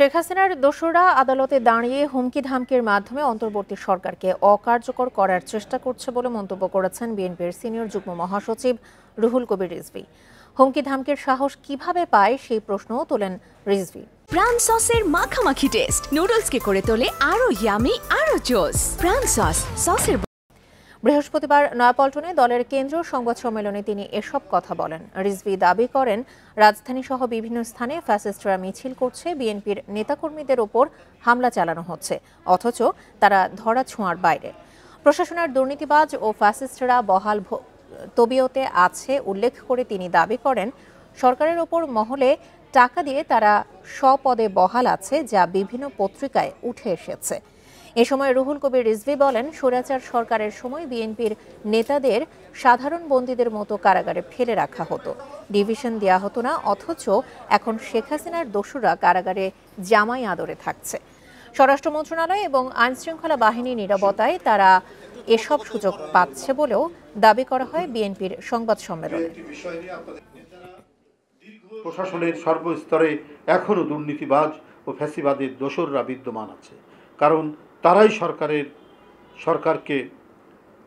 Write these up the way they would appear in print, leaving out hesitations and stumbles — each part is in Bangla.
শেখ হাসিনার দোসররা আদালতে দাঁড়িয়ে হুমকি ধামকির মাধ্যমে অন্তর্বর্তী সরকারকে অকার্যকর করার চেষ্টা করছে বলে মন্তব্য করেছেন বিএনপির সিনিয়র যুগ্ম মহাসচিব রুহুল কবির রিজভী। হুমকি ধামকির সাহস কিভাবে পায় সেই প্রশ্নও তোলেন রিজভী। প্রাণ সসের মাখামাখি টেস্ট নুডলসকে করে তোলে আরো ইয়ামি আরো জোস। প্রাণ সসের বৃহস্পতিবার নয়াপল্টনে দলের কেন্দ্রীয় সংবাদ সম্মেলনে তিনি এসব কথা বলেন। রিজভী দাবি করেন, রাজধানীসহ বিভিন্ন স্থানে ফ্যাসিস্টরা মিছিল করছে, বিএনপির নেতাকর্মীদের ওপর হামলা চালানো হচ্ছে, অথচ তারা ধরাছোঁয়ার বাইরে। প্রশাসনের দুর্নীতিবাজ ও ফ্যাসিস্টরা বহাল তবিয়তে আছে উল্লেখ করে তিনি দাবি করেন, সরকারের ওপর মহলে টাকা দিয়ে তারা স্বপদে বহাল আছে, যা বিভিন্ন পত্রিকায় উঠে এসেছে। এ সময় রুহুল কবির রিজভী বলেন, স্বৈরাচার সরকারের সময় বিএনপির নেতাদের সাধারণ বন্দীদের মতো কারাগারে ফেলে রাখা হতো, ডিভিশন দেওয়া হতো না, অথচ এখন শেখ হাসিনার দোসররা কারাগারে জামাই আদরে থাকছে। স্বরাষ্ট্র মন্ত্রণালয় এবং আইনশৃঙ্খলা বাহিনীর নীরবতায় তারা এসব সুযোগ পাচ্ছে বলেও দাবি করা হয় বিএনপির সংবাদ সম্মেলনে। প্রশাসনের সর্বস্তরে এখনও দুর্নীতিবাজ ও ফ্যাসিবাদের দোসররা বিদ্যমান আছে, কারণ তারাই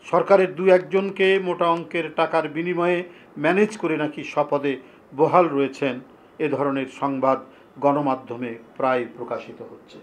সরকারের দু একজনকে মোটা অঙ্কের টাকার বিনিময়ে ম্যানেজ করে নাকি স্বপদে বহাল রয়েছেন। এ ধরনের সংবাদ গণমাধ্যমে প্রায় প্রকাশিত হচ্ছে।